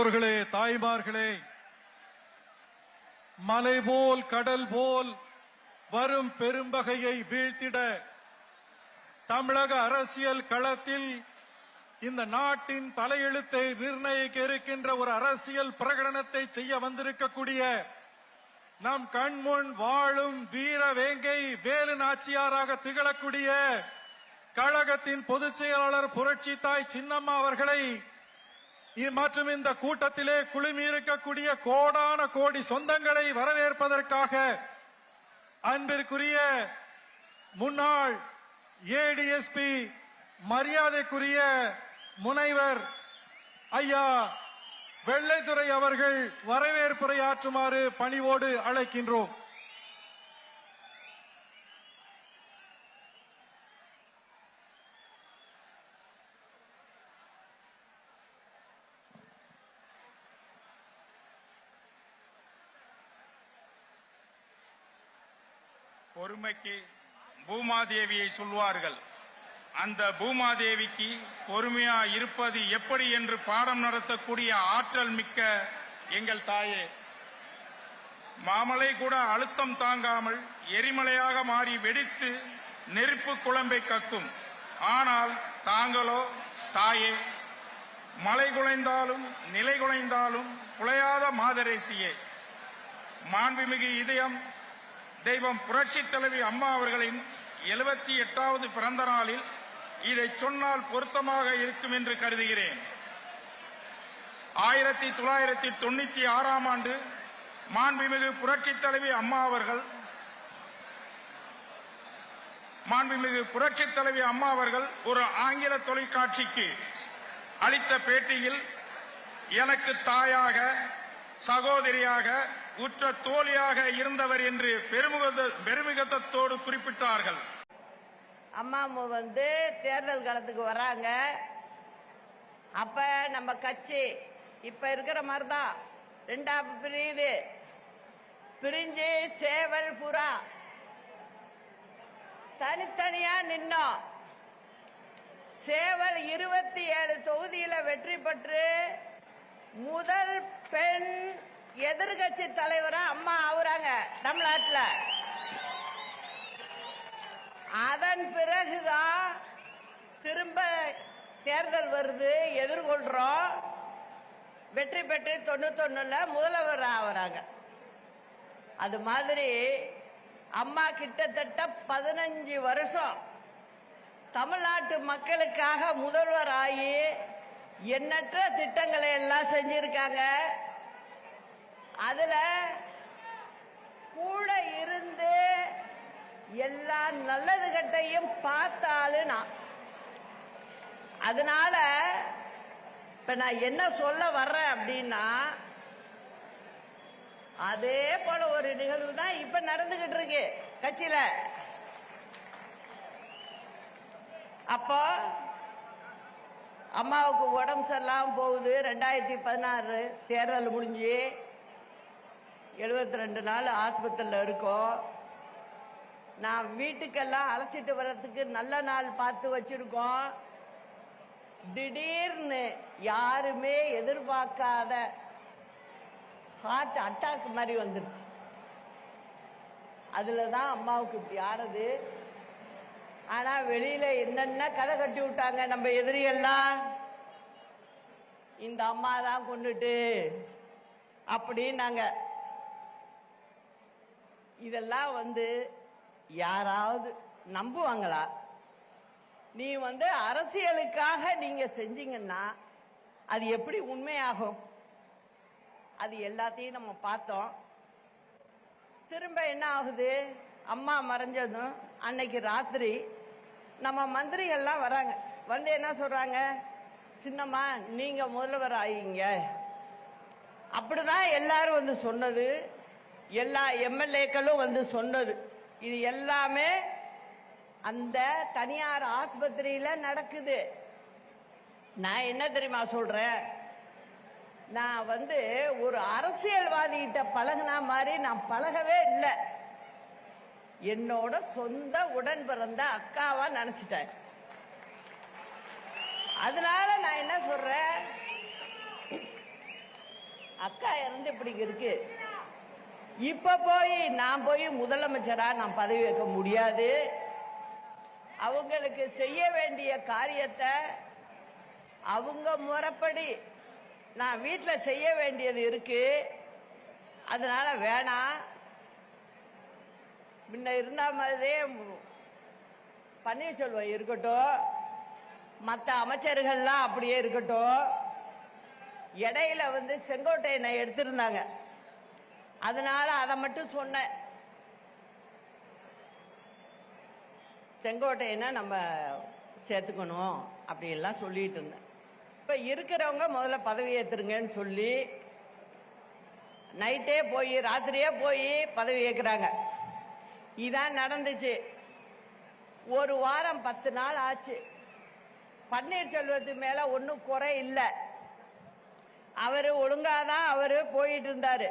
பெரியோர்களே, தாய்மார்களே, மலை போல் கடல் போல் வரும் பெரும்பகையை வீழ்த்திட தமிழக அரசியல் களத்தில் இந்த நாட்டின் தலையெழுத்தை நிர்ணயிக்க இருக்கின்ற ஒரு அரசியல் பிரகடனத்தை செய்ய வந்திருக்கக்கூடிய நம் கண்முன் வாழும் வீர வேங்கை வேலு நாச்சியாராக திகழக்கூடிய கழகத்தின் பொதுச் செயலாளர் புரட்சி தாய் சின்னம்மா அவர்களை மற்றும் இந்த கூட்டத்திலே குழுமி இருக்கக்கூடிய கோடான கோடி சொந்தங்களை வரவேற்பதற்காக அன்பிற்குரிய முன்னாள் ஏடிஎஸ்பி மரியாதைக்குரிய முனைவர் ஐயா வெள்ளைத்துறை அவர்கள் வரவேற்புரையாற்றுமாறு பணிவோடு அழைக்கின்றோம். பொறுமைக்கு பூமாதேவியை சொல்வார்கள். அந்த பூமாதேவிக்கு பொறுமையா இருப்பது எப்படி என்று பாடம் நடத்தக்கூடிய ஆற்றல் மிக்க எங்கள் தாயே, மாமலை கூட அழுத்தம் தாங்காமல் எரிமலையாக மாறி வெடித்து நெருப்பு குழம்பை கக்கும். ஆனால் தாங்களோ தாயே, மலை குலைந்தாலும் நிலை குலைந்தாலும் குலையாத மாதரேசியே, மாண்புமிகு இதயம் தெய்வம் புரட்சி தலைவி அம்மா அவர்களின் 78வது பிறந்த நாளில் இதை சொன்னால் பொருத்தமாக இருக்கும் என்று கருதுகிறேன். 1996ஆம் ஆண்டு மாண்புமிகு புரட்சி தலைவி அம்மா அவர்கள் ஒரு ஆங்கில தொலைக்காட்சிக்கு அளித்த பேட்டியில் எனக்கு தாயாக, சகோதரியாக, உற்ற தோழியாக இருந்தவர் என்று பெருமிதத்தோடு குறிப்பிட்டார்கள். அம்மா தேர்தல் காலத்துக்கு வராங்க. அப்ப நம்ம கட்சி இப்ப இருக்கிற மாதிரிதான் ரெண்டா பிரியுது. பிரிஞ்சு சேவல் புறா தனித்தனியா நின்னோம். சேவல் 27 தொகுதியில வெற்றி பெற்று முதல் பெண் எதிர்கட்சி தலைவரா அம்மா ஆகுறாங்க தமிழ்நாட்டில். அதன் பிறகுதான் திரும்ப தேர்தல் வருது, எதிர்கொள்றோம். வெற்றி பெற்று 91ல முதல்வர் ஆகுறாங்க. அது மாதிரி அம்மா கிட்டத்தட்ட 15 வருஷம் தமிழ்நாட்டு மக்களுக்காக முதல்வர் ஆகி எண்ணற்ற திட்டங்களை எல்லாம் செஞ்சிருக்காங்க. அதுல கூட இருந்து எல்லா நல்லது கட்டையும் பார்த்தாலும் நான். அதனால இப்ப நான் என்ன சொல்ல வர்றேன் அப்படின்னா, அதே போல ஒரு நிகழ்வு தான் இப்ப நடந்துகிட்டு இருக்கு கட்சியில. அப்போ அம்மாவுக்கு உடம்பு சரியில்லாம போகுது. 2016 தேர்தல் முடிஞ்சு 72 நாள் ஆஸ்பத்திரியில் இருக்கோம். நான் வீட்டுக்கெல்லாம் அழைச்சிட்டு வர்றதுக்கு நல்ல நாள் பார்த்து வச்சிருக்கோம். திடீர்னு யாருமே எதிர்பார்க்காத ஹார்ட் அட்டாக் மாதிரி வந்துருச்சு. அதுலதான் அம்மாவுக்கு இப்படி ஆனது. ஆனா வெளியில என்னென்ன கதை கட்டி விட்டாங்க நம்ம எதிரியெல்லாம், இந்த அம்மா தான் கொண்டுட்டு அப்படின்னாங்க. இதெல்லாம் யாராவது நம்புவாங்களா? நீ அரசியலுக்காக நீங்க செஞ்சீங்கன்னா அது எப்படி உண்மையாகும்? அது எல்லாத்தையும் நம்ம பார்த்தோம். திரும்ப என்ன ஆகுது? அம்மா மறைஞ்சதும் அன்னைக்கு ராத்திரி நம்ம மந்திரிகள்லாம் வராங்க. என்ன சொல்றாங்க? சின்னம்மா நீங்க முதல்வர் ஆகிங்க. அப்படிதான் எல்லாரும் சொன்னது. எல்லா எம்எல்ஏக்களும் சொன்னது. இது எல்லாமே அந்த தனியார் ஆஸ்பத்திரியில நடக்குது. நான் என்ன தெரியுமா சொல்றேன்? நான் ஒரு அரசியல்வாதிகிட்ட பழகினா மாதிரி நான் பழகவே இல்லை. என்னோட சொந்த உடன் பிறந்த அக்காவா நினைச்சிட்டேன். அதனால நான் என்ன சொல்றேன், அக்கா இறந்து இப்படி இருக்கு. இப்ப நான் போய் முதலமைச்சரா நான் பதவி வைக்க முடியாது. அவங்களுக்கு செய்ய வேண்டிய காரியத்தை அவங்க முறைப்படி நான் வீட்டில் செய்ய வேண்டியது இருக்கு. அதனால வேணாம். முன்ன இருந்த மாதிரியே பன்னீர்செல்வம் இருக்கட்டும், மற்ற அமைச்சர்கள்லாம் அப்படியே இருக்கட்டும். இடையில செங்கோட்டையனை எடுத்திருந்தாங்க, அதனால அதை மட்டும் சொன்னேன். செங்கோட்டையனை நம்ம சேர்த்துக்கணும் அப்படி எல்லாம் சொல்லிட்டு இருந்தேன். இப்ப இருக்கிறவங்க முதல்ல பதவி ஏத்துருங்கன்னு சொல்லி நைட்டே போய் ராத்திரியே போய் பதவி ஏற்கிறாங்க. இதான் நடந்துச்சு. ஒரு வாரம் 10 நாள் ஆச்சு. பன்னீர்செல்வத்து மேல ஒன்னும் குறை இல்லை. அவரு ஒழுங்காதான் அவரு போயிட்டு இருந்தாரு.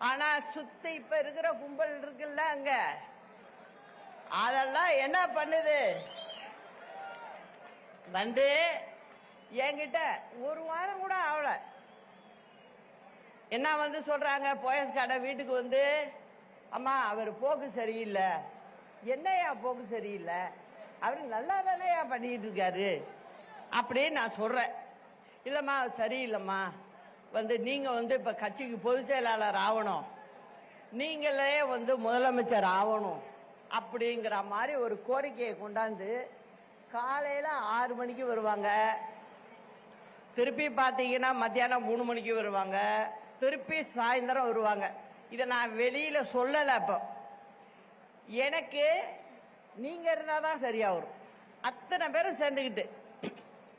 ஆனா சுத்தி இப்ப இருக்கிற கும்பல் இருக்குல்ல, அங்க அதெல்லாம் என்ன பண்ணுது? என்கிட்ட ஒரு வாரம் கூட ஆகல. என்ன சொல்றாங்க, போயஸ் கடை வீட்டுக்கு அம்மா அவர் போக்கு சரியில்லை. என்னையா போக்கு சரியில்லை? அவர் நல்லா தானேயா பண்ணிட்டு இருக்காரு அப்படின்னு நான் சொல்றேன். இல்லம்மா சரியில்லைம்மா, நீங்க இப்ப கட்சிக்கு பொதுச் செயலாளர் ஆகணும், நீங்களே முதலமைச்சர் ஆகணும் அப்படிங்கிற மாதிரி ஒரு கோரிக்கையை கொண்டாந்து காலையில 6 மணிக்கு வருவாங்க. திருப்பி பாத்தீங்கன்னா மத்தியானம் 3 மணிக்கு வருவாங்க. திருப்பி சாயந்தரம் வருவாங்க. இதை நான் வெளியில சொல்லல. அப்போ எனக்கு நீங்க இருந்தாதான் சரியா வரும். அத்தனை பேரும் சேர்ந்துக்கிட்டு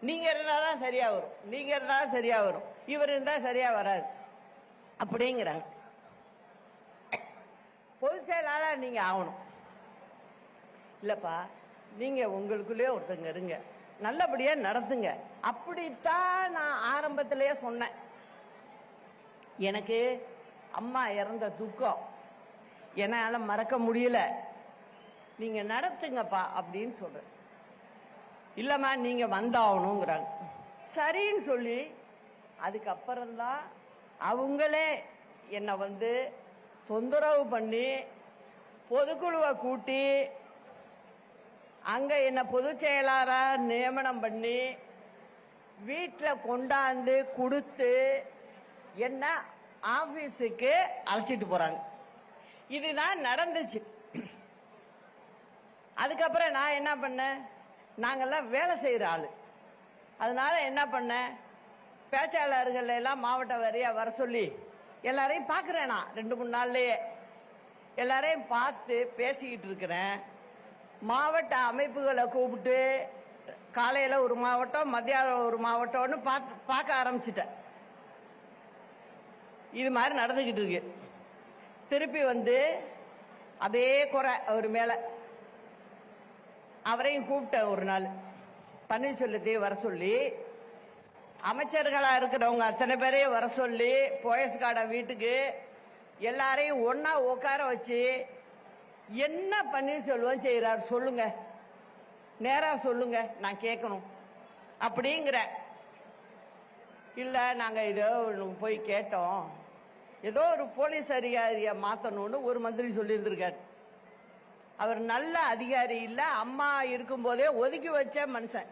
நீங்க இருந்தாதான் சரியா வரும், நீங்க இருந்தாதான் சரியா வரும், இவர் இருந்தா சரியா வராது அப்படிங்கிறாங்க. பொதுச் செயலாளர் நீங்க ஆகணும். இல்லப்பா, நீங்க உங்களுக்குள்ளே ஒருத்தங்க இருங்க, நல்லபடியா நடத்துங்க. அப்படித்தான் நான் ஆரம்பத்திலேயே சொன்னேன். எனக்கு அம்மா இறந்த துக்கம் என்னால மறக்க முடியல. நீங்க நடத்துங்கப்பா அப்படின்னு சொல்றேன். இல்லம்மா நீங்க வந்தாகணுங்கிறாங்க. சரின்னு சொல்லி அதுக்கப்புறம்தான் அவங்களே என்னை தொந்தரவு பண்ணி பொதுக்குழுவை கூட்டி அங்க என்ன பொதுச் செயலாளரா நியமனம் பண்ணி வீட்டில் கொண்டாந்து கொடுத்து என்ன ஆபீஸுக்கு அழைச்சிட்டு போறாங்க. இதுதான் நடந்துச்சு. அதுக்கப்புறம் நான் என்ன பண்ணேன், நாங்கெல்லாம் வேலை செய்யற ஆளு, அதனால என்ன பண்ணேன், பேச்சாளர்கள் எல்லாம் மாவட்ட வாரியா வர சொல்லி எல்லாரையும் பார்க்கிறேன். நான் 2-3 நாள்லயே எல்லாரையும் பார்த்து பேசிக்கிட்டு இருக்கிறேன். மாவட்ட அமைப்புகளை கூப்பிட்டு காலையில ஒரு மாவட்டம், மத்தியானம் ஒரு மாவட்டம்னு பார்க்க ஆரம்பிச்சிட்டேன். இது மாதிரி நடந்துகிட்டு இருக்கு. திருப்பி அதே குறை அவர் மேல. அவரையும் கூப்பிட்டேன் ஒரு நாள், பன்னீர்செல்வத்தையும் வர சொல்லி, அமைச்சர்களா இருக்கிறவங்க அத்தனை பேரையும் வர சொல்லி, போயஸ் கார்டை வீட்டுக்கு எல்லாரையும் ஒன்னா உட்கார வச்சு என்ன பன்னீர்செல்வம் செய்யறாரு சொல்லுங்க, நேரா சொல்லுங்க, நான் கேட்கணும் அப்படிங்கிற. இல்ல நாங்க இதோ போய் கேட்டோம், ஏதோ ஒரு போலீஸ் அதிகாரிய மாத்தணும்னு ஒரு மந்திரி சொல்லி இருந்திருக்காரு. அவர் நல்ல அதிகாரி இல்ல, அம்மா இருக்கும் போதே ஒதுக்கி வச்ச மனுஷன்.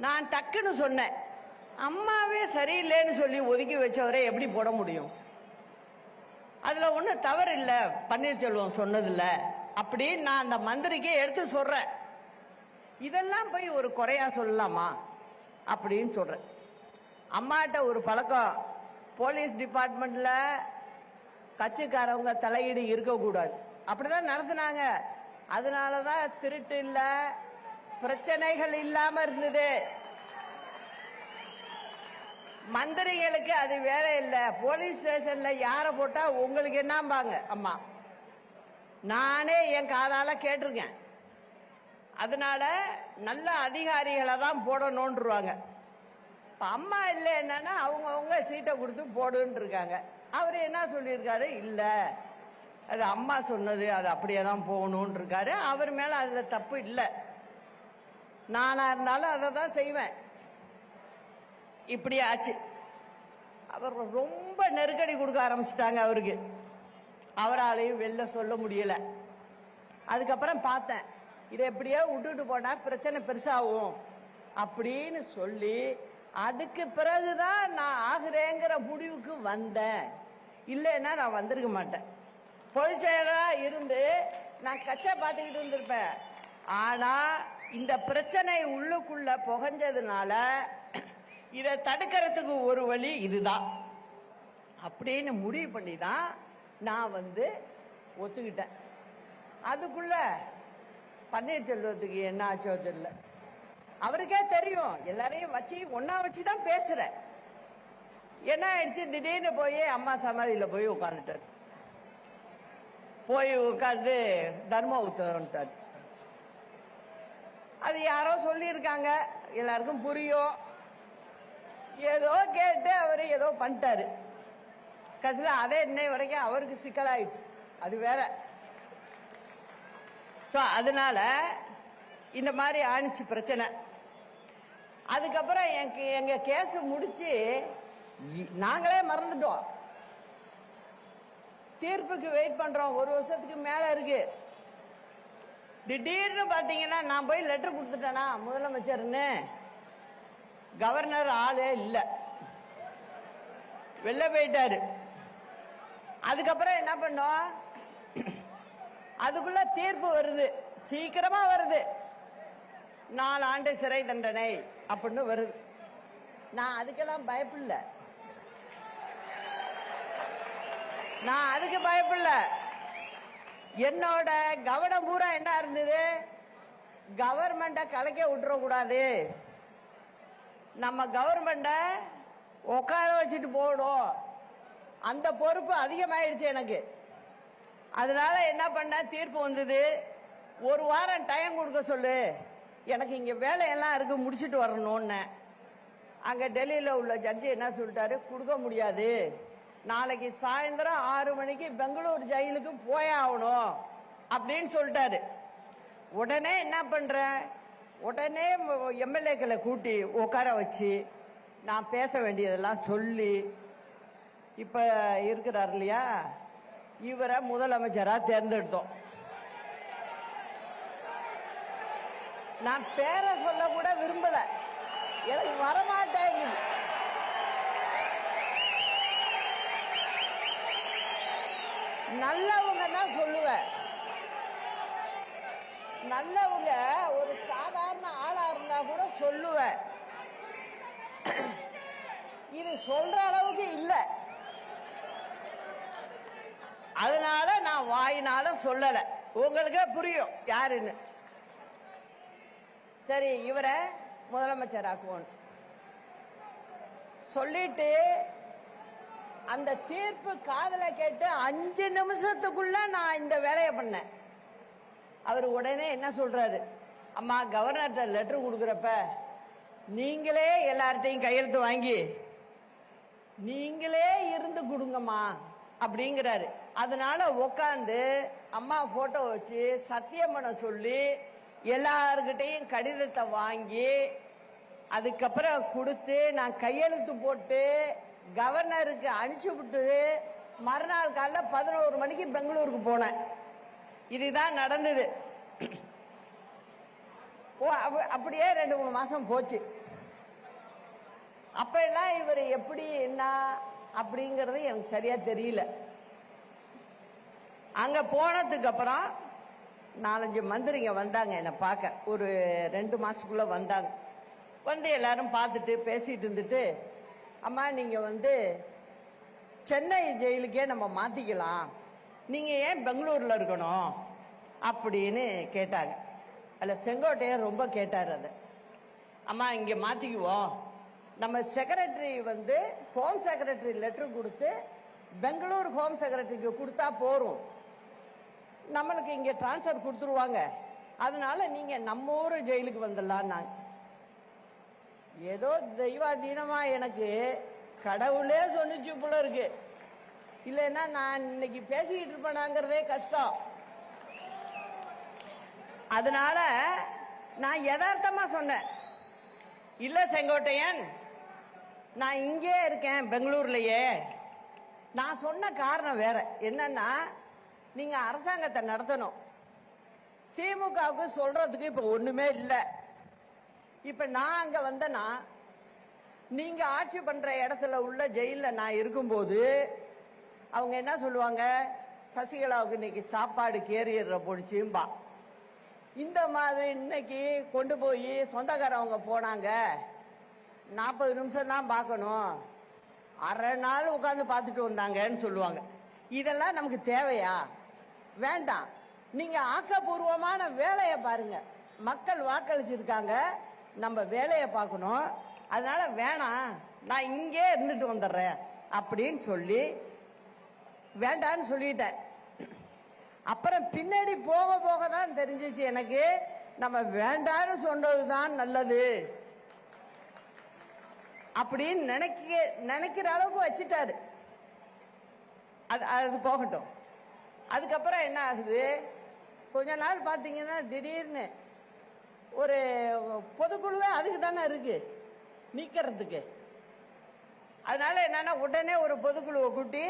நான் டக்குன்னு சொன்னேன், அம்மாவே சரியில்லைன்னு சொல்லி ஒதுக்கி வச்சவரை எப்படி போட முடியும்? அதுல ஒன்றும் தவறு இல்லை பன்னீர்செல்வம் சொன்னதில்ல அப்படின்னு நான் அந்த மந்திரிக்கே எடுத்து சொல்றேன். இதெல்லாம் போய் ஒரு குறையா சொல்லலாமா அப்படின்னு சொல்றேன். அம்மாட்ட ஒரு பழக்கம், போலீஸ் டிபார்ட்மெண்ட்ல கட்சிக்காரவங்க தலையீடு இருக்கக்கூடாது, அப்படிதான் நடத்தினாங்க. அதனாலதான் திருட்டு இல்ல, பிரச்சனைகள் இல்லாம இருந்தது. மந்திரிகளுக்கு அது வேலை இல்லை. போலீஸ் ஸ்டேஷன்ல யார போட்டா உங்களுக்கு என்னம்பாங்க அம்மா, நானே என் காதால கேட்டிருக்கேன். அதனால நல்ல அதிகாரிகளை தான் போடணும்ன்றாங்க. அம்மா இல்லை என்னன்னா அவங்க சீட்டை கொடுத்து போடுன்னு இருக்காங்க. அவர் என்ன சொல்லியிருக்காரு, இல்ல அது அம்மா சொன்னது, அது அப்படியே தான் போகணும்னு இருக்காரு. அவர் மேல அதுல தப்பு இல்லை. நானா இருந்தாலும் அதை தான் செய்வேன். இப்படி ஆச்சு. அவர் ரொம்ப நெருக்கடி கொடுக்க ஆரம்பிச்சிட்டாங்க அவருக்கு. அவராலையும் வெளில சொல்ல முடியல. அதுக்கப்புறம் பார்த்தேன், இதை எப்படியோ விட்டுட்டு போனா பிரச்சனை பெருசாகும் அப்படின்னு சொல்லி அதுக்கு பிறகுதான் நான் ஆகுறேங்கிற முடிவுக்கு வந்தேன். இல்லைன்னா நான் வந்திருக்க மாட்டேன். பொதுச் செயலரா இருந்து நான் கச்சா பார்த்துக்கிட்டு இருந்திருப்பேன். ஆனா இந்த பிரச்சனை உள்ளுக்குள்ள புகஞ்சதுனால இதை தடுக்கிறதுக்கு ஒரு வழி இதுதான் அப்படின்னு முடிவு பண்ணி தான் நான் ஒத்துக்கிட்டேன். அதுக்குள்ள பன்னீர்செல்வத்துக்கு என்ன ஆச்சோ தெரியல. அவருக்கே தெரியும், எல்லாரையும் வச்சு ஒன்னா வச்சுதான் பேசுற. என்ன ஆயிடுச்சு, திடீர்னு போய் அம்மா சமாதியில போய் உட்காந்துட்டாரு. போய் உட்காந்து தர்ம உத்தரவுட்டார். அது யாரோ சொல்லியிருக்காங்க, எல்லாருக்கும் புரியும். ஏதோ கேட்டு அவரு ஏதோ பண்ணிட்டாரு. கடைசியில் அதே இன்னை வரைக்கும் அவருக்கு சிக்கலாயிடுச்சு. அது வேற. அதனால இந்த மாதிரி ஆணிச்சு பிரச்சனை. அதுக்கப்புறம் எங்க கேஸ் முடிச்சு நாங்களே மறந்துட்டோம். தீர்ப்புக்கு வெயிட் பண்றோம். 1 வருஷத்துக்கு மேல இருக்கு. திடீர்னு பாத்தீங்கன்னா நான் போய் லெட்டர் கொடுத்துட்டேனா முதலமைச்சர்னு, கவர்னர் ஆளே இல்ல, வெளில போயிட்டாரு. அதுக்கப்புறம் என்ன பண்ணோம், அதுக்குள்ள தீர்ப்பு வருது, சீக்கிரமா வருது, 4 ஆண்டு சிறை தண்டனை அப்படின்னு வருது. நான் அதுக்கெல்லாம் பயப்படல. நான் அதுக்கு பயப்படல. என்னோட கவனம் பூரா என்ன இருந்தது, கவர்மெண்ட கலைக்க விட்டுற கூடாது, நம்ம கவர்மெண்ட உட்கார வச்சுட்டு போகணும். அந்த பொறுப்பு அதிகமாயிடுச்சு எனக்கு. அதனால என்ன பண்ண, தீர்ப்பு வந்தது, 1 வாரம் டைம் கொடுக்க சொல்லு, எனக்கு இங்க வேலையெல்லாம் இருக்கு, முடிச்சுட்டு வரணும்னு. அங்க டெல்லியில உள்ள ஜட்ஜி என்ன சொல்லிட்டாரு, கொடுக்க முடியாது, நாளைக்கு சாயந்தரம் 6 மணிக்கு பெங்களூர் ஜெயிலுக்கு போய் ஆகணும் அப்படின்னு சொல்லிட்டாரு. உடனே என்ன பண்ற, உடனே எம்எல்ஏக்களை கூட்டி உட்கார வச்சு நான் பேச வேண்டியதெல்லாம் சொல்லி, இப்ப இருக்கிறார் இல்லையா, இவரை முதலமைச்சரா தேர்ந்தெடுத்தோம். நான் பேரை சொல்ல கூட விரும்பல, எனக்கு வரமாட்டேங்குது. நல்லவங்க தான் சொல்லுவேன். நல்லவங்க ஒரு சாதாரண ஆளா இருந்தா கூட சொல்லுவேன். இது சொல்ற அளவுக்கு இல்ல. அதனால நான் வாயினால சொல்லல, உங்களுக்கே புரியும் யாருன்னு. சரி, இவரை முதலமைச்சராக்குவோம் சொல்லிட்டு அந்த தீர்ப்பு காதல கேட்டு 5 நிமிஷத்துக்குள்ள நான் இந்த வேலையை பண்ணேன். அவர் உடனே என்ன சொல்றாரு, அம்மா கவர்னர்கிட்ட லெட்டர் கொடுக்குறப்ப நீங்களே எல்லார்ட்டையும் கையெழுத்து வாங்கி நீங்களே இருந்து கொடுங்கம்மா அப்படிங்கிறாரு. அதனால உட்காந்து அம்மா போட்டோ வச்சு சத்தியம் பண்ண சொல்லி எல்லார்கிட்டையும் கடிதத்தை வாங்கி அதுக்கப்புறம் கொடுத்து நான் கையெழுத்து போட்டு கவர்னருக்கு அனுப்பிச்சு விட்டு மறுநாள் காலைல 11 மணிக்கு பெங்களூருக்கு போனேன். இதுதான் நடந்தது. அப்படியே 2-3 மாசம் போச்சு. அப்ப எல்லாம் இவர் எப்படி என்ன அப்படிங்கறது எனக்கு சரியா தெரியல. அங்க போனதுக்கு அப்புறம் 4-5 மந்திரிங்க வந்தாங்க என்ன பார்க்க. ஒரு 2 மாசத்துக்குள்ள வந்தாங்க. வந்து எல்லாரும் பார்த்துட்டு பேசிட்டு இருந்துட்டு, அம்மா நீங்க சென்னை ஜெயிலுக்கே நம்ம மாத்திக்கலாம், நீங்க ஏன் பெங்களூர்ல இருக்கணும் அப்படின்னு கேட்டாங்க. அல்ல செங்கோட்டையர் ரொம்ப கேட்டார் அதை. அம்மா இங்க மாத்திக்குவோம், நம்ம செக்ரட்டரி ஹோம் செக்ரட்டரி லெட்டர் கொடுத்து பெங்களூர் ஹோம் செக்ரட்டரிக்கு கொடுத்தா போறோம், நம்மளுக்கு இங்க டிரான்ஸ்பர் கொடுத்துருவாங்க, அதனால நீங்க நம்ம ஊரு ஜெயிலுக்கு வந்துடலாம். நான் ஏதோ தெய்வாதீனமா எனக்கு கடவுளே சொன்னிச்சு போல இருக்கு, இல்லைன்னா நான் இன்னைக்கு பேசிக்கிட்டு இருப்பேனாங்கிறதே கஷ்டம். அதனால நான் யதார்த்தமா சொன்னேன், இல்ல செங்கோட்டையன் நான் இங்கே இருக்கேன் பெங்களூர்லயே. நான் சொன்ன காரணம் வேற என்னன்னா, நீங்க அரசாங்கத்தை நடத்தணும். திமுகவுக்கு சொல்றதுக்கு இப்ப ஒண்ணுமே இல்லை. இப்ப நான் அங்க வந்தேன்னா, நீங்க ஆட்சி பண்ற இடத்துல உள்ள ஜெயில நான் இருக்கும்போது அவங்க என்ன சொல்லுவாங்க, சசிகலாவுக்கு இன்னைக்கு சாப்பாடு கேரியர்ல போடுச்சும்பா. இந்த மாதிரி இன்னைக்கு கொண்டு போய் சொந்தக்காரவங்க போனாங்க, 40 நிமிஷம் தான் பார்க்கணும், அரை நாள் உட்காந்து பார்த்துட்டு வந்தாங்கன்னு சொல்லுவாங்க. இதெல்லாம் நமக்கு தேவையா? வேண்டாம். நீங்க ஆக்கப்பூர்வமான வேலையை பாருங்க. மக்கள் வாக்களிச்சிருக்காங்க, நம்ம வேலையை பார்க்கணும். அதனால வேணாம், நான் இங்கே இருந்துட்டு வந்துடுறேன் அப்படின்னு சொல்லி வேண்டான்னு சொல்லிட்டேன். அப்புறம் பின்னாடி போக போக தான் தெரிஞ்சிச்சு எனக்கு, நம்ம வேண்டான்னு சொன்னதுதான் நல்லது அப்படின்னு நினைக்கிற அளவுக்கு வச்சுட்டாரு. அது போகட்டும். அதுக்கப்புறம் என்ன ஆகுது, கொஞ்ச நாள் பார்த்தீங்கன்னா திடீர்னு ஒரு பொதுக்குழுவே அதுக்கு தானே இருக்கு, நீக்கிறதுக்கு. அதனால என்னன்னா, உடனே ஒரு பொதுக்குழுவை கூட்டி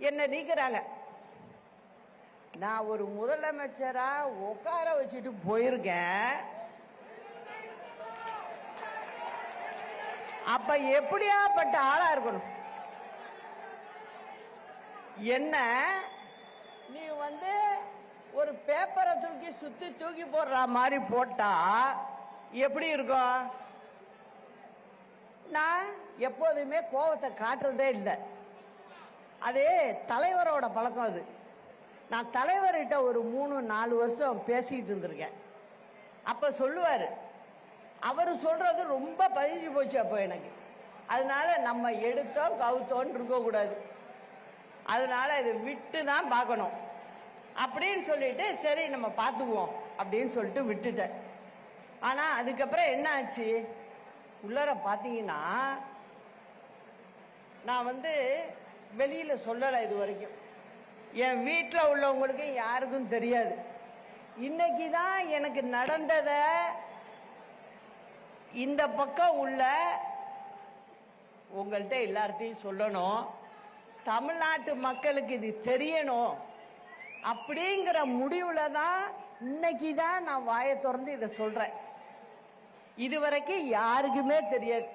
என்ன நீக்கிறாங்க. நான் ஒரு முதலமைச்சரா உட்கார வச்சுட்டு போயிருக்கேன். அப்ப எப்படியாப்பட்ட ஆளா இருக்கணும்? என்ன நீ ஒரு பேப்பரை தூக்கி போடுற மாதிரி போட்டா எப்படி இருக்கும்? நான் எப்போதுமே கோபத்தை காட்டுறதே இல்லை. அது தலைவரோட பழக்கம். அது நான் தலைவர்கிட்ட ஒரு 3-4 வருஷம் பேசிட்டு இருந்திருக்கேன். அப்ப சொல்லுவாரு, அவரு சொல்றது ரொம்ப பதிஞ்சு போச்சு அப்போ எனக்கு. அதனால நம்ம எடுத்தோம் கவுத்தோன்னு இருக்க கூடாது, அதனால இதை விட்டு தான் பார்க்கணும் அப்படின்னு சொல்லிட்டு, சரி நம்ம பார்த்துக்குவோம் அப்படின்னு சொல்லிட்டு விட்டுட்டேன். ஆனா அதுக்கப்புறம் என்ன ஆச்சு, உள்ளர பார்த்தீங்கன்னா, நான் வெளியில சொல்லலை இது வரைக்கும். என் வீட்டில் உள்ளவங்களுக்கு யாருக்கும் தெரியாது. இன்னைக்கு தான் எனக்கு நடந்தத இந்த பக்கம் உள்ள உங்கள்கிட்ட எல்லார்ட்டையும் சொல்லணும். தமிழ்நாட்டு மக்களுக்கு இது தெரியணும் அப்படிங்கிற முடிவுல தான் இன்னைக்கு தான் நான் வாயை திறந்து இதை சொல்றேன். இதுவரைக்கும் யாருக்குமே தெரியாது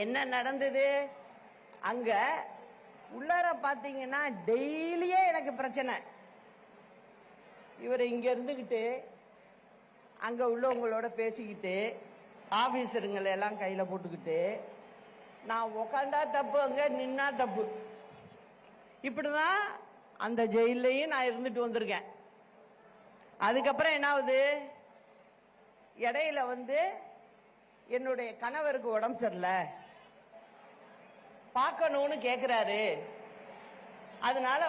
என்ன நடந்தது. அங்க உள்ளார பாத்தீங்கன்னா டெய்லியே எனக்கு பிரச்சனை. இவர் இங்க இருந்துகிட்டு அங்க உள்ளவங்களோட பேசிக்கிட்டு, ஆபீசருங்களை எல்லாம் கையில போட்டுக்கிட்டு, நான் உக்காந்தா தப்பு, அங்க நின்னா தப்பு, இப்படிதான் அந்த ஜெயிலையும் நான் இருந்துட்டு வந்திருக்கேன். அதுக்கப்புறம் என்ன ஆகுது, இடையில என்னுடைய கணவருக்கு உடம்பு சரியில்லை, பார்க்கணும்னு கேட்கிறாரு. அதனால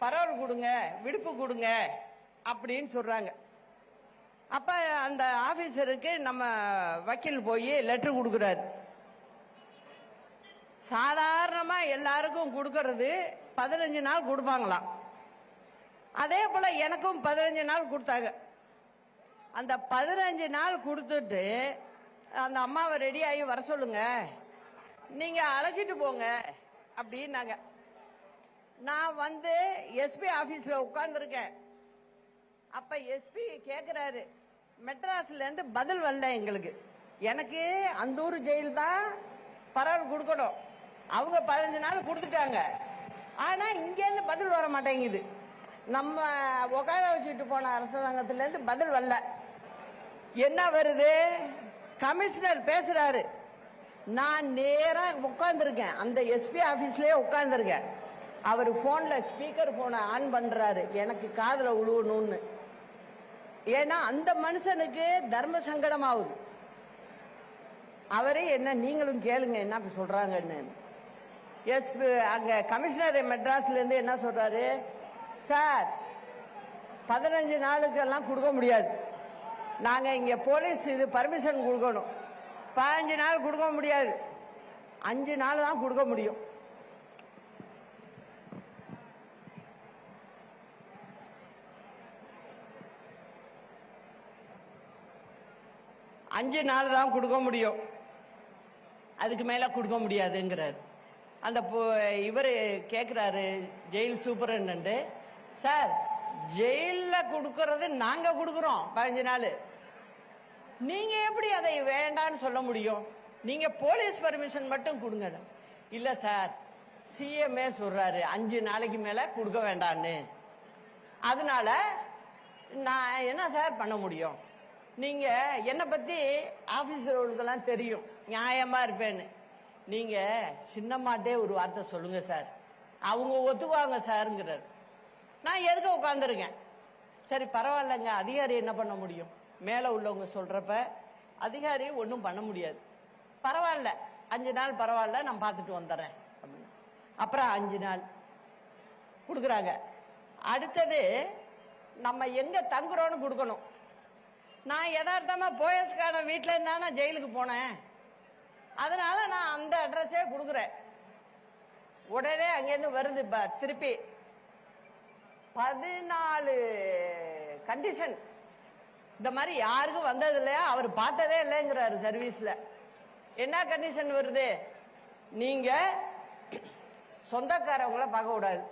பரவல் கொடுங்க, விடுப்பு கொடுங்க அப்படின்னு சொல்றாங்க. அப்ப அந்த ஆபீசருக்கு நம்ம வக்கீல் போய் லெட்டர் கொடுக்கிறாரு. சாதாரணமா எல்லாருக்கும் கொடுக்கறது 15 நாள் கொடுப்பாங்களாம். அதே போல எனக்கும் 15 நாள் கொடுத்தாங்க. அந்த 15 நாள் கொடுத்துட்டு அந்த அம்மாவை ரெடி ஆகி வர சொல்லுங்க, நீங்க அழைச்சிட்டு போங்க அப்படின்னாங்க. நான் எஸ்பி ஆபீஸ்ல உட்கார்ந்துருக்கேன். அப்ப எஸ்பி கேக்குறாரு, மெட்ராஸ்ல இருந்து பதில் வரல எங்களுக்கு. எனக்கு அந்த ஊர் ஜெயில் தான் பரவல் கொடுக்கணும். அவங்க 15 நாள் கொடுத்துட்டாங்க. ஆனா இங்க இருந்து பதில் வர மாட்டேங்குது. நம்ம உட்கார வச்சுட்டு போன அரசாங்கத்துல இருந்து பதில் வரல. என்ன வருது, கமிஷனர் பேசுறாரு. நான் நேரா உட்கார்ந்துருக்கேன், அந்த எஸ்பி ஆபீஸ்லயே உட்கார்ந்துருக்கேன். அவர் போன்ல ஸ்பீக்கர் போனை ஆன் பண்றாரு, எனக்கு காதுல உழுவணும்னு. ஏன்னா அந்த மனுஷனுக்கு தர்ம சங்கடம் ஆகுது. அவரே என்ன, நீங்களும் கேளுங்க என்ன சொல்றாங்கன்னு. எஸ்பி அங்க கமிஷனர் மெட்ராஸ்ல இருந்து என்ன சொல்றாரு, சார் 15 நாளுக்கெல்லாம் கொடுக்க முடியாது, நாங்க இங்க போலீஸ் இது பர்மிஷன் கொடுக்கணும், 15 நாள் கொடுக்க முடியாது, 5 நாள் தான் கொடுக்க முடியும். அஞ்சு நாள் தான் கொடுக்க முடியும். அதுக்கு மேல கொடுக்க முடியாதுங்கிறார். அந்த இவர் கேட்குறாரு ஜெயில் சூப்பரண்ட், சார் ஜெயில கொடுக்கறது நாங்க கொடுக்குறோம் 15 நாள், நீங்க எப்படி அதை வேண்டான்னு சொல்ல முடியும்? நீங்க போலீஸ் பர்மிஷன் மட்டும் கொடுங்க. இல்ல சார், சிஎம்ஏ சொல்றாரு 5 நாளைக்கு மேல கொடுக்க வேண்டான்னு. அதனால நான் என்ன சார் பண்ண முடியும்? நீங்க என்னை பத்தி ஆபீசர்களுக்கெல்லாம் தெரியும், நியாயமா இருப்பேன்னு. நீங்க சின்னம்மாட்டே ஒரு வார்த்தை சொல்லுங்க சார், அவங்க ஒத்துக்குவாங்க சார்ங்கிறார். நான் எதுக்கு உட்காந்துருக்கேன்? சரி பரவாயில்லைங்க, அதிகாரி என்ன பண்ண முடியும்? மேல உள்ளவங்க சொல்றப்ப அதிகாரி ஒன்றும் பண்ண முடியாது. பரவாயில்ல 5 நாள் பரவாயில்ல, நான் பார்த்துட்டு வந்துடுறேன் அப்படின்னு. அப்புறம் 5 நாள் கொடுக்குறாங்க. அடுத்தது நம்ம எங்க தங்குறோன்னு கொடுக்கணும். நான் யதார்த்தமா போயஸ்கான வீட்டில இருந்தானே ஜெயிலுக்கு போனேன், அதனால நான் அந்த அட்ரஸே கொடுக்குறேன். உடனே அங்கேருந்து வருது திருப்பி 14 கண்டிஷன். இந்த மாதிரி யாருக்கும் வந்தது இல்லையா, அவர் பார்த்ததே இல்லைங்கிறாரு சர்வீஸ்ல. என்ன கண்டிஷன் வருது? நீங்க சொந்தக்காரவங்கள பார்க்க கூடாது,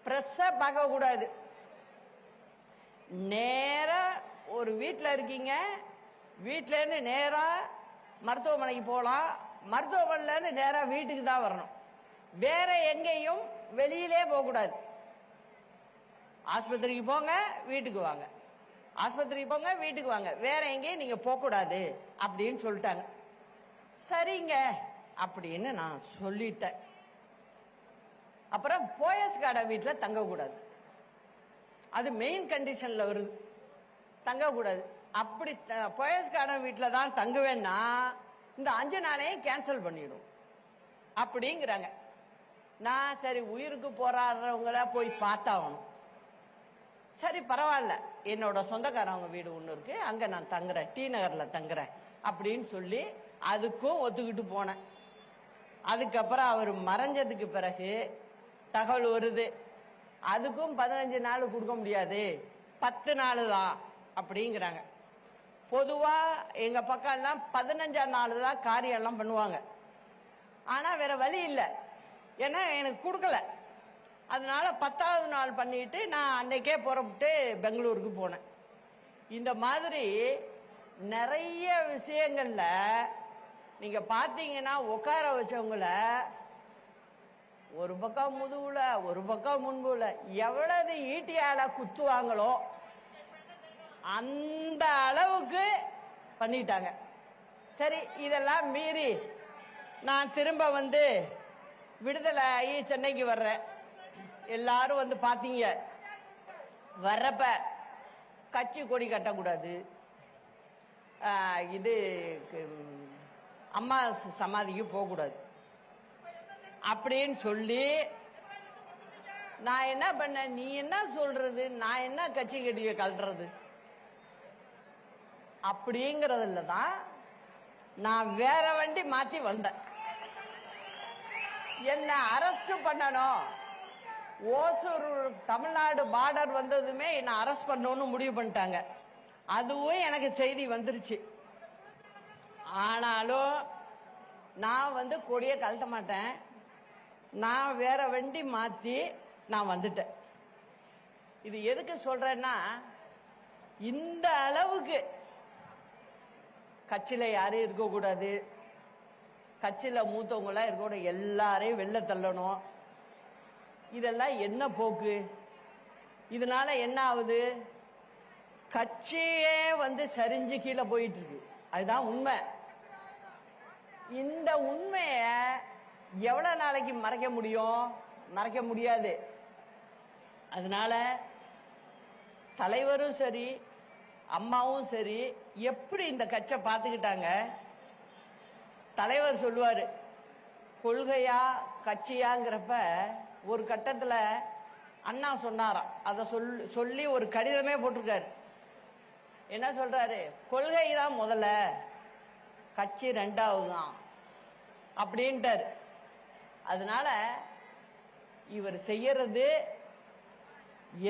பிரஸ்ஸ பார்க்க கூடாது, நேரா ஒரு வீட்டில் இருக்கீங்க, வீட்டில இருந்து நேரா மருத்துவமனைக்கு போகலாம், மருத்துவமனையில இருந்து நேரா வீட்டுக்கு தான் வரணும், வேற எங்கேயும் வெளியிலே போக கூடாது. ஆஸ்பத்திரிக்கு போங்க வீட்டுக்கு வாங்க, ஆஸ்பத்திரிக்கு போங்க வீட்டுக்கு வாங்க, வேற எங்கேயும் நீங்க போக கூடாது அப்படின்னு சொல்லிட்டாங்க. சரிங்க அப்படின்னு நான் சொல்லிட்டேன். அப்புறம் போயஸ்காட வீட்டில் தங்கக்கூடாது, அது மெயின் கண்டிஷன்ல வருது, தங்கக்கூடாது. அப்படி போயஸ்காட வீட்டில் தான் தங்குவேன்னா இந்த 5 நாளையும் கேன்சல் பண்ணிடும் அப்படிங்கிறாங்க. நான் சரி உயிருக்கு போராடுறவங்கள போய் பார்த்தாகணும். சரி பரவாயில்ல, என்னோட சொந்தக்காரவங்க வீடு ஒன்று இருக்கு, அங்க நான் தங்குறேன், டி நகர்ல தங்குறேன் அப்படின்னு சொல்லி அதுக்கும் ஒத்துக்கிட்டு போனேன். அதுக்கப்புறம் அவர் மறைஞ்சதுக்கு பிறகு தகவல் வருது, அதுக்கும் 15 நாள் கொடுக்க முடியாது, 10 நாள் தான் அப்படிங்கிறாங்க. பொதுவா எங்க பக்கம் எல்லாம் 15ஆம் நாள் தான் காரியம் எல்லாம் பண்ணுவாங்க. ஆனா வேற வழி இல்லை, ஏன்னா எனக்கு கொடுக்கல. அதனால 10ஆவது நாள் பண்ணிட்டு நான் அன்னைக்கே புறப்பட்டு பெங்களூருக்கு போனேன். இந்த மாதிரி நிறைய விஷயங்கள்ல நீங்க பாத்தீங்கன்னா உட்கார வச்சவங்கள ஒரு பக்கம் முதுகுல ஒரு பக்கம் முன்புல எவ்வளவு ஈட்டியால குத்துவாங்களோ அந்த அளவுக்கு பண்ணிட்டாங்க. சரி இதெல்லாம் மீறி நான் திரும்ப வந்து விடுதலை ஆகி சென்னைக்கு வர்றேன். எல்லாரும் வந்து பாத்தீங்க, வர்றப்ப கட்சி கொடி கட்டக்கூடாது, இது அம்மா சமாதிக்கு போகக்கூடாது அப்படின்னு சொல்லி நான் என்ன பண்ணேன், நீ என்ன சொல்றது, நான் என்ன கட்சி கட்டிய கல்றது அப்படிங்கறதுல தான் நான் வேற வண்டி மாத்தி வந்தேன். என்ன அரெஸ்ட் பண்ணணும், ஓசூர் தமிழ்நாடு பார்டர் வந்ததுமே என்ன அரெஸ்ட் பண்ணணும்னு முடிவு பண்ணிட்டாங்க. அதுவும் எனக்கு செய்தி வந்துருச்சு. ஆனாலும் நான் வந்து கொடியை கழட்ட மாட்டேன், நான் வேற வண்டி மாத்தி நான் வந்துட்டேன். இது எதுக்கு சொல்றேன்னா, இந்த அளவுக்கு கட்சியில யாரும் இருக்கக்கூடாது, கட்சியில மூத்தவங்களா இருக்கக்கூடாது, எல்லாரையும் வெளில தள்ளணும். இதெல்லாம் என்ன போக்கு? இதனால என்ன ஆகுது? கட்சியே வந்து சரிஞ்சு கீழே போயிட்டு இருக்கு. அதுதான் உண்மை. இந்த உண்மைய எவ்வளவு நாளைக்கு மறைக்க முடியும்? மறைக்க முடியாது. அதனால தலைவரும் சரி அம்மாவும் சரி எப்படி இந்த கட்சியை பார்த்துக்கிட்டாங்க? தலைவர் சொல்லுவாரு, கொள்கையா கட்சியாங்கிறப்ப ஒரு கட்டத்துல அண்ணா சொன்னாராம், அதை சொல்லி ஒரு கடிதமே போட்டிருக்காரு. என்ன சொல்றாரு? கொள்கை தான் முதல்ல, கட்சி 2வது தான் அப்படின்ட்டாரு. அதனால இவர் செய்யறது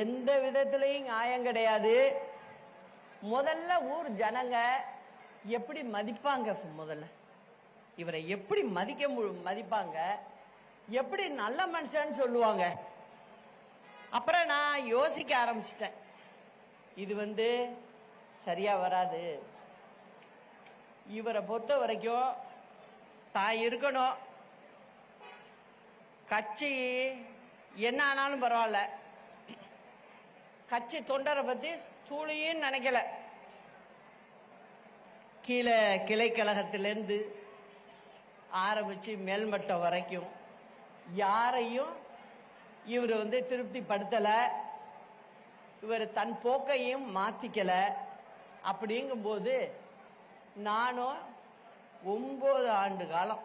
எந்த விதத்திலையும் நியாயம் கிடையாது. முதல்ல ஊர் ஜனங்க எப்படி மதிப்பாங்க? முதல்ல இவரை எப்படி மதிப்பாங்க, எப்படி நல்ல மனுஷன்னு சொல்லுவாங்க? அப்புறம் நான் யோசிக்க ஆரம்பிச்சிட்டேன், இது சரியா வராது. இவரை பொறுத்த வரைக்கும் தான் இருக்கணும், கட்சி என்ன ஆனாலும் பரவாயில்ல, கட்சி தொண்டரை பத்தி தூளியும் நினைக்கல. கீழே கிளை கழகத்திலிருந்து ஆரம்பிச்சு மேல்மட்டம் வரைக்கும் யாரையும் இவர் திருப்திப்படுத்தல, இவர் தன் போக்கையும் மாத்திக்கல. அப்படிங்கும்போது நானும் 9 ஆண்டு காலம்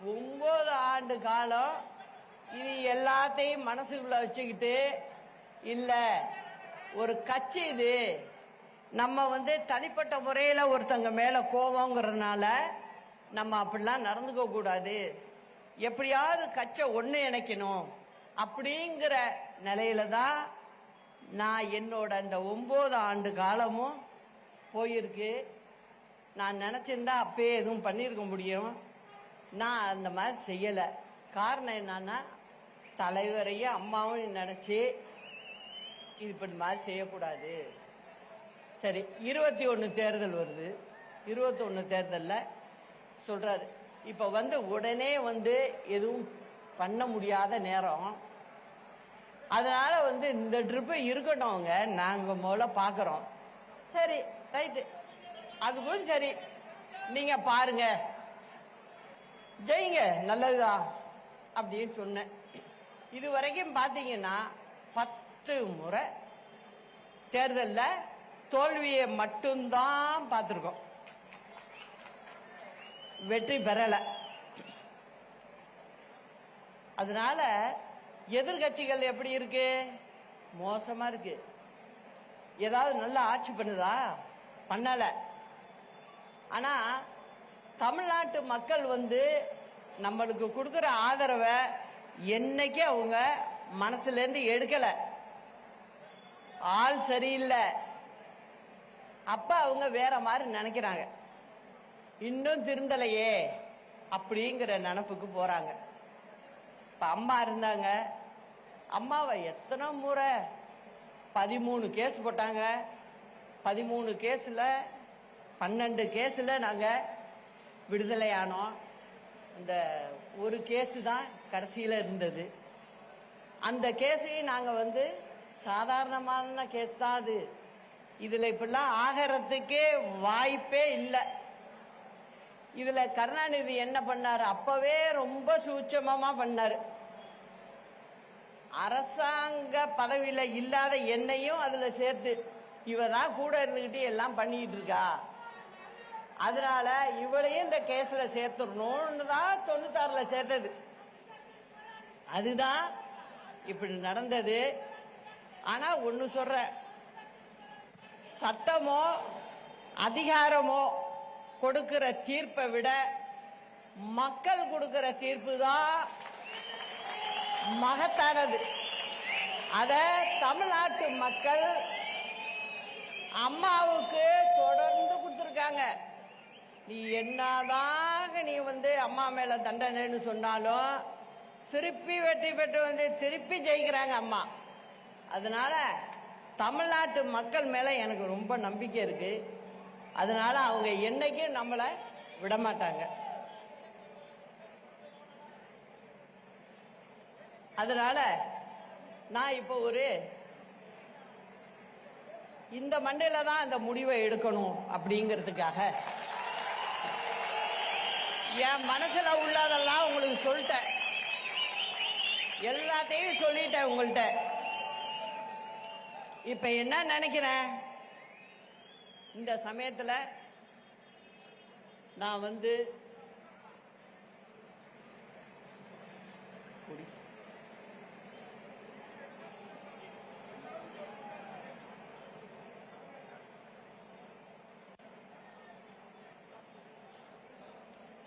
9 ஆண்டு காலம் இது எல்லாத்தையும் மனசுக்குள்ள வச்சுக்கிட்டு, இல்ல ஒரு கட்சி இது, நம்ம தனிப்பட்ட முறையில ஒருத்தங்க மேல கோபங்கிறதுனால நம்ம அப்படிலாம் நடந்துக்க கூடாது, எப்படியாவது கட்சை ஒண்ணு இணைக்கணும் அப்படிங்கிற நிலையில தான் நான் என்னோட அந்த 9 ஆண்டு காலமும் போயிருக்கு. நான் நினைச்சிருந்தா அப்பயே எதுவும் பண்ணியிருக்க முடியும், நான் அந்த மாதிரி செய்யல. காரணம் என்னன்னா, தலைவரையும் அம்மாவும் நினைச்சு இது இப்படி மாதிரி செய்யக்கூடாது. சரி, 21 தேர்தல் வருது. 21 தேர்தல்ல சொல்றாரு, இப்ப உடனே எதுவும் பண்ண முடியாத நேரம், அதனால இந்த ட்ரிப் இருக்கட்டவங்க நாங்க முதல்ல பாக்குறோம். சரி, ரைட்டு, அதுக்கும் சரி, நீங்க பாருங்க, ஜெயிங்க, நல்லதுதான் அப்படின்னு சொன்னேன். இது வரைக்கும் பாத்தீங்கன்னா 10 முறை தேர்தல்ல தோல்வியை மட்டும்தான் பார்த்திருக்கோம், வெற்றி பெறல. அதனால எதிர்கட்சிகள் எப்படி இருக்கு? மோசமா இருக்கு. ஏதாவது நல்ல ஆட்சி பண்ணுதா? பண்ணல. ஆனா தமிழ்நாட்டு மக்கள் நம்மளுக்கு கொடுக்கிற ஆதரவை என்னைக்கு அவங்க மனசுல இருந்து எடுக்கல. ஆள் சரியில்லை, அப்ப அவங்க வேற மாதிரி நினைக்கிறாங்க, இன்னும் திருந்தலையே அப்படிங்கிற நினைப்புக்கு போறாங்க. இப்ப அம்மா இருந்தாங்க, அம்மாவை எத்தனை முறை 13 கேஸ் போட்டாங்க. 13 கேஸ்ல 12 கேஸ்ல நாங்க விடுதலை ஆனோம். இந்த ஒரு கேஸ் தான் கடைசியில இருந்தது. அந்த கேஸையும் நாங்க சாதாரணமான கேஸ் தான் அது. இதுல இப்படிலாம் ஆகிறதுக்கே வாய்ப்பே இல்லை. இதுல கருணாநிதி என்ன பண்ணாரு? அப்பவே ரொம்ப சூட்சமமா பண்ணாரு. அரசாங்க பதவியில இல்லாத என்னையும் அதுல சேர்த்து இவதான் கூட இருந்துகிட்டு எல்லாம் பண்ணிட்டு இருக்கா, அதனால இவளையும் இந்த கேஸ்ல சேர்த்துடணும்னு தான் 96ல சேர்த்தது. அதுதான் இப்படி நடந்தது. ஆனா ஒண்ணு சொல்றேன், சட்டமோ அதிகாரமோ கொடுக்கிற தீர்ப்பை விட மக்கள் கொடுக்கிற தீர்ப்பு தான் மகத்தானது. அத தமிழ்நாட்டு மக்கள் அம்மாவுக்கு தொடர்ந்து கொடுத்திருக்காங்க. நீ என்னதான் நீ அம்மா மேல தண்டனைன்னு சொன்னாலும் திருப்பி வெற்றி பெற்று திருப்பி ஜெயிக்கிறாங்க அம்மா. அதனால தமிழ்நாட்டு மக்கள் மேல எனக்கு ரொம்ப நம்பிக்கை இருக்கு. அதனால அவங்க என்னைக்கும் நம்மளை விடமாட்டாங்க. அதனால நான் இப்போ இந்த மண்டையில தான் அந்த முடிவை எடுக்கணும் அப்படிங்கிறதுக்காக என் மனசுல உள்ளதெல்லாம் உங்களுக்கு சொல்லிட்டேன், எல்லாத்தையும் சொல்லிட்டேன் உங்கள்கிட்ட. இப்ப என்ன நினைக்கிறேன், இந்த சமயத்துல நான்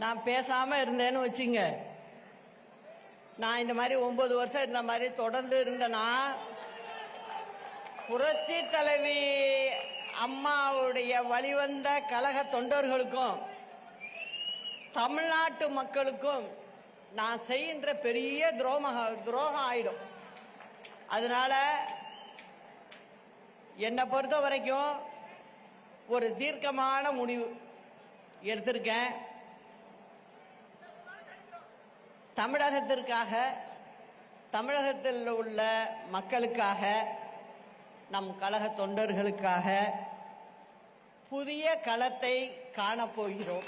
நான் பேசாம இருந்தேன்னு வச்சுங்க, நான் இந்த மாதிரி 9 வருஷம் இந்த மாதிரி தொடர்ந்து இருந்தேன்னா புரட்சி தலைவி அம்மாவுடைய வழிவந்த கழக தொண்டர்களுக்கும் தமிழ்நாட்டு மக்களுக்கும் நான் செய்கின்ற பெரிய துரோகம் ஆயிடும். அதனால என்னை பொறுத்த வரைக்கும் ஒரு தீர்க்கமான முடிவு எடுத்திருக்கேன். தமிழகத்திற்காக, தமிழகத்தில் உள்ள மக்களுக்காக, நம் கழக தொண்டர்களுக்காக புதிய களத்தை காணப்போகிறோம்.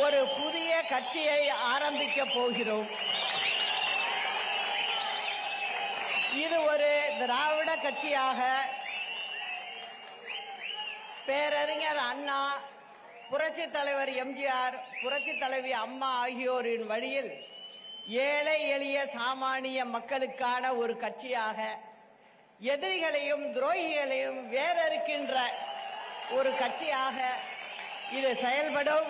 ஒரு புதிய கட்சியை ஆரம்பிக்க போகிறோம். இது ஒரு திராவிட கட்சியாக பேரறிஞர் அண்ணா, புரட்சி தலைவர் எம்ஜிஆர், புரட்சி தலைவி அம்மா ஆகியோரின் வழியில் ஏழை எளிய சாமானிய மக்களுக்கான ஒரு கட்சியாக, எதிரிகளையும் துரோகிகளையும் வேறறுக்கின்ற ஒரு கட்சியாக இது செயல்படும்.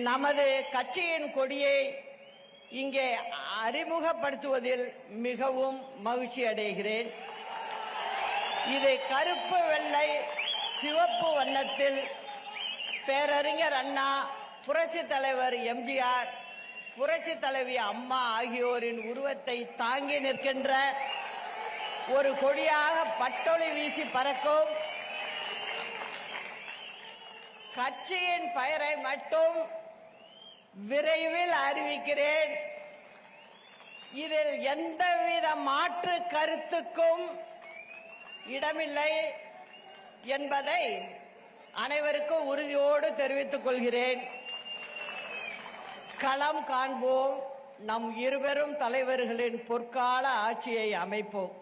நமது கட்சியின் கொடியை இங்கே அறிமுகப்படுத்துவதில் மிகவும் மகிழ்ச்சி அடைகிறேன். இது கருப்பு, வெள்ளை, சிவப்பு வண்ணத்தில் பேரறிஞர் அண்ணா, புரட்சி தலைவர் எம்ஜிஆர், புரட்சி தலைவி அம்மா ஆகியோரின் உருவத்தை தாங்கி நிற்கின்ற ஒரு கொடியாக பட்டொளி வீசி பறக்கும். கட்சியின் பெயரை மட்டும் விரைவில் அறிவிக்கிறேன். இதில் எந்தவித மாற்று கருத்துக்கும் இடமில்லை என்பதை அனைவருக்கும் உறுதியோடு தெரிவித்துக் கொள்கிறேன். களம் காண்போம், நம் இருவரும் தலைவர்களின் பொற்கால ஆட்சியை அமைப்போம்.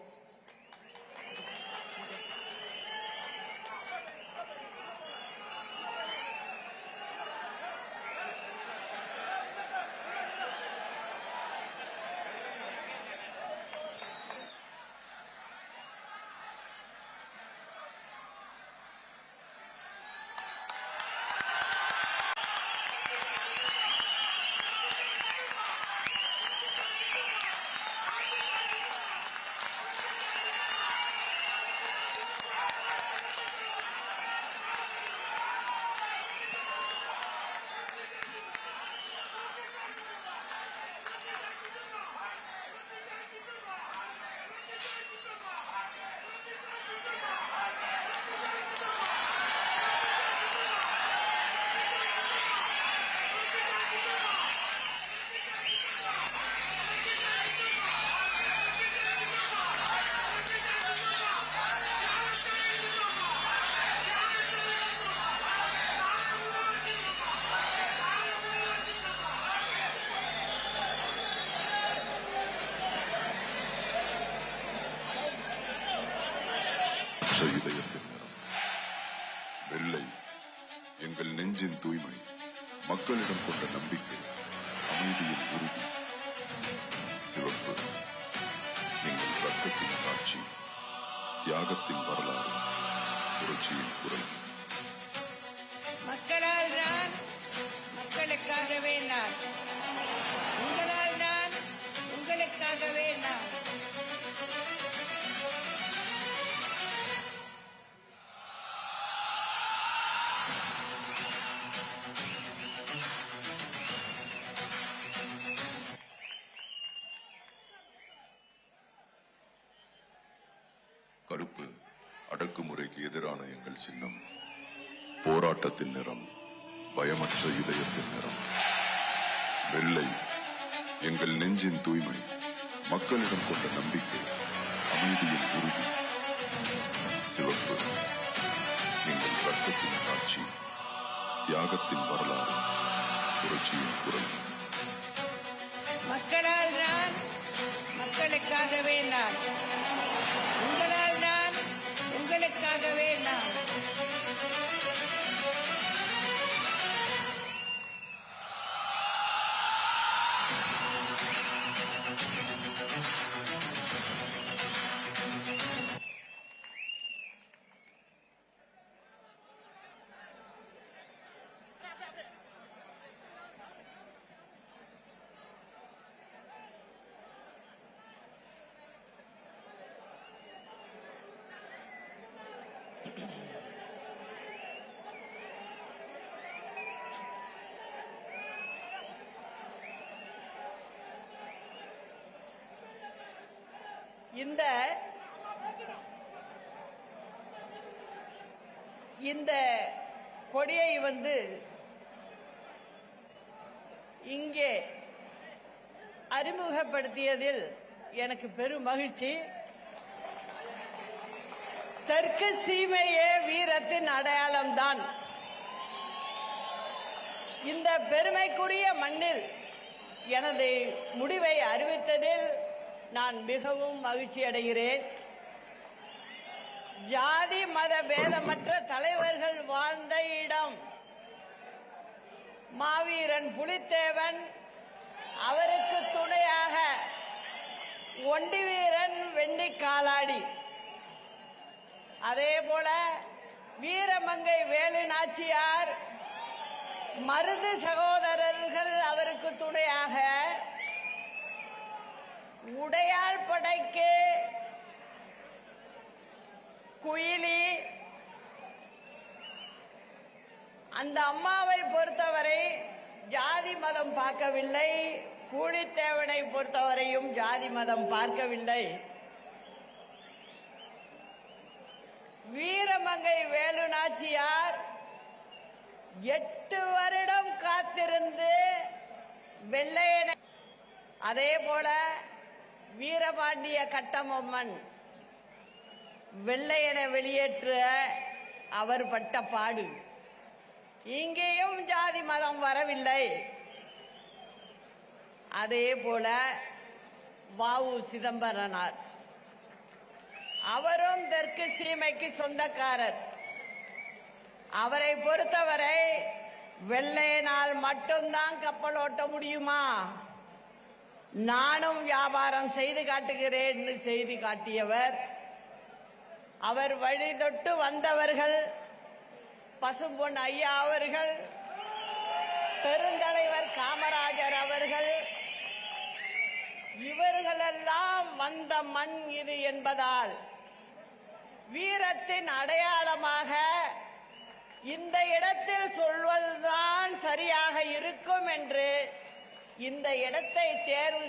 இதயத்தின் நிறம் வெள்ளை, எங்கள் நெஞ்சின் தூய்மை, மக்களிடம் கொண்ட நம்பிக்கை, அமைதியின் உறுதி. சிவப்பு, எங்கள் ரத்தத்தின் காட்சி, தியாகத்தின் வரலாறு, புரட்சியின் குரல். மக்களால் நான், மக்களுக்காகவே நான், உங்களால் நான், உங்களுக்காகவே நான். கருப்பு, அடக்குமுறைக்கு எதிரான எங்கள் சின்னம். போராட்டத்தின் நிறம், பயமற்ற இதயத்தின் நிறம். வெள்ளை, எங்கள் நெஞ்சின் தூய்மை, மக்களிடம் கொண்ட நம்பிக்கை, அமைதியின் உறுதி. சிவப்பு, எங்கள் ரத்தத்தின் காட்சி, தியாகத்தின் வரலாறு, புரட்சியின் குரல். மக்களால் நான், மக்களுக்காகவே நான், உங்களால் நான், உங்களுக்காகவே நான். இந்த கொடியை இங்கே அறிமுகப்படுத்தியதில் எனக்கு பெரும் மகிழ்ச்சி. தெற்கு சீமையே வீரத்தின் அடையாளம்தான். இந்த பெருமைக்குரிய மண்ணில் எனது முடிவை அறிவித்ததில் நான் மிகவும் மகிழ்ச்சி அடைகிறேன். ஜாதி மத பேதமற்ற தலைவர்கள் வாழ்ந்த இடம். மாவீரன் புலித்தேவன், அவருக்கு துணையாக ஒண்டி வீரன் வெண்ணி காலாடி, அதே போல வீரமங்கை வேலு நாச்சியார், மருது சகோதரர்கள் அவருக்கு துணையாக, உடையாள் படைக்கு குயிலி. அந்த அம்மாவை பொறுத்தவரை ஜாதி மதம் பார்க்கவில்லை, கூலித்தேவனை பொறுத்தவரையும் ஜாதி மதம் பார்க்கவில்லை. வீரமங்கை வேலு நாச்சியார் 8 வருடம் காத்திருந்து வெள்ளையனை, அதே போல வீரபாண்டிய கட்டபொம்மன் வெள்ளையனை வெளியேற்ற அவர் பட்ட பாடு. இங்கேயும் ஜாதி மதம் வரவில்லை. அதே போல வ.உ. சிதம்பரனார், அவரும் தெற்கு சீமைக்கு சொந்தக்காரர். அவரை பொறுத்தவரை வெள்ளையனால் மட்டும்தான் கப்பல் ஓட்ட முடியுமா, நானும் வியாபாரம் செய்து காட்டுகிறேன் செய்து காட்டியவர். அவர் வழி தொட்டு வந்தவர்கள் பசும்பொன் ஐயா அவர்கள், பெருந்தலைவர் காமராஜர் அவர்கள், இவர்களெல்லாம் வந்த மண் இது என்பதால் வீரத்தின் அடையாளமாக இந்த இடத்தில் சொல்வதுதான் சரியாக இருக்கும் என்று இந்த இடத்தை தேர்வு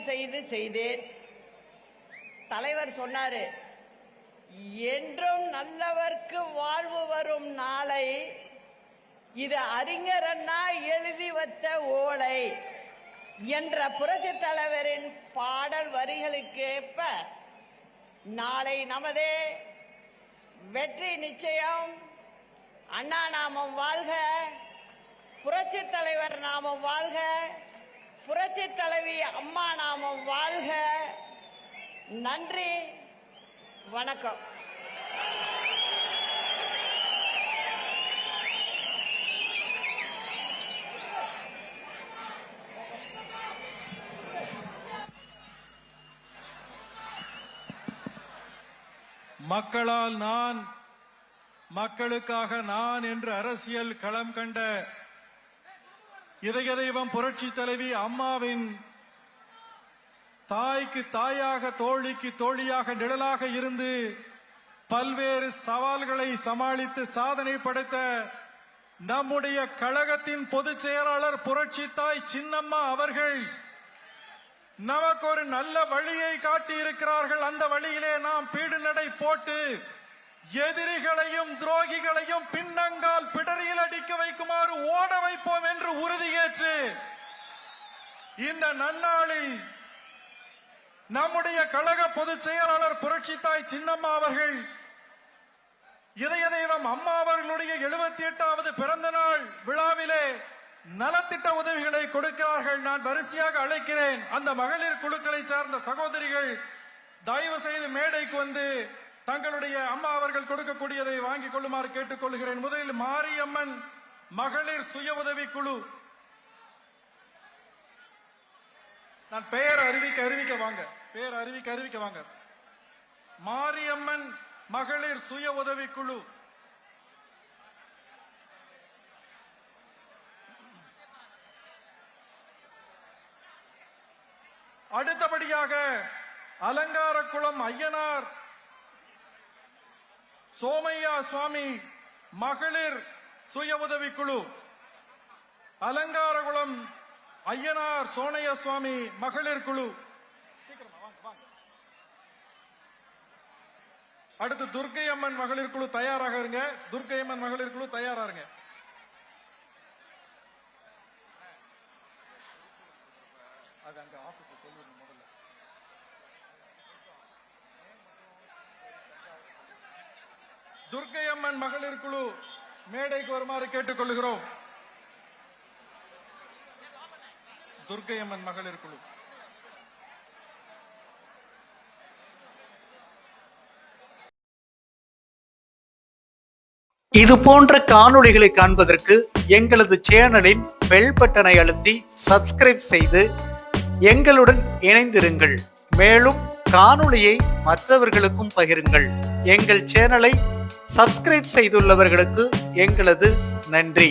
செய்தேன். தலைவர் சொன்னாரு, என்றும் நல்லவர்க்கு வாழ்வு வரும் நாளை, இது அறிஞர் அண்ணா எழுதி வைத்த ஓலை என்ற புரட்சித் தலைவரின் பாடல் வரிகளுக்கேற்ப நாளை நமதே வெற்றி நிச்சயம். அண்ணா நாமம் வாழ்க, புரட்சித் தலைவர் நாமம் வாழ்க, புரட்சித் தலைவி அம்மா நாமம் வாழ்க. நன்றி, வணக்கம். மக்களால் நான், மக்களுக்காக நான் என்று அரசியல் களம் கண்ட இதய தெய்வம் புரட்சி தலைவி அம்மாவின் தாய்க்கு தாயாக, தோழிக்கு தோழியாக, நிழலாக இருந்து பல்வேறு சவால்களை சமாளித்து சாதனை படைத்த நம்முடைய கழகத்தின் பொதுச் செயலாளர் புரட்சி தாய் சின்னம்மா அவர்கள் நமக்கு ஒரு நல்ல வழியை காட்டி இருக்கிறார்கள். அந்த வழியிலே நாம் பீடு நடை போட்டு எதிரிகளையும் துரோகிகளையும் பின்னங்கால் பிடரியில் அடிக்க வைக்குமாறு ஓட வைப்போம் என்று உறுதியேற்று இந்த நன்னாளில் நம்முடைய கழக பொதுச் செயலாளர் புரட்சி தாய் சின்னம்மா அவர்கள் இதய தெய்வம் அம்மா அவர்களுடைய 78வது பிறந்த நாள் விழாவிலே நலத்திட்ட உதவிகளை கொடுக்கிறார்கள். நான் வரிசையாக அழைக்கிறேன். அந்த மகளிர் குழுக்களை சார்ந்த சகோதரிகள் தயவு செய்து மேடைக்கு வந்து தங்களுடைய அம்மா அவர்கள் கொடுக்கக்கூடியதை வாங்கிக் கொள்ளுமாறு கேட்டுக்கொள்கிறேன். முதலில் மாரியம்மன் மகளிர் சுய உதவி குழு. நான் பெயர் அறிவிக்க வாங்க. பெயர் அறிவிக்க வாங்க. மாரியம்மன் மகளிர் சுய உதவி குழு. அடுத்தபடியாக அலங்காரக்குளம் ஐயனார் சோமையா சுவாமி மகளிர் சுய உதவி குழு. அலங்காரகுளம் ஐயனார் சோனையா சுவாமி மகளிர் குழு. அடுத்து துர்க்கை அம்மன் மகளிர் குழு தயாராக இருங்க. துர்க்கை அம்மன் மகளிர் குழு தயாரா இருங்க. அது அங்க ஆபீஸ் சொல்லுங்க முதல்ல. துர்க்கை அம்மன் மகளிர் குழு மேடைக்கு வருமாறு கேட்டுக்கொள்கிறோம். துர்க்கை அம்மன் மகளிர் குழு. இது போன்ற காணொளிகளை காண்பதற்கு எங்களது சேனலின் பெல் பட்டனை அழுத்தி சப்ஸ்கிரைப் செய்து எங்களுடன் இணைந்திருங்கள். மேலும் காணொளியை மற்றவர்களுக்கும் பகிருங்கள். எங்கள் சேனலை சப்ஸ்கிரைப் செய்துள்ளவர்களுக்கு எங்களது நன்றி.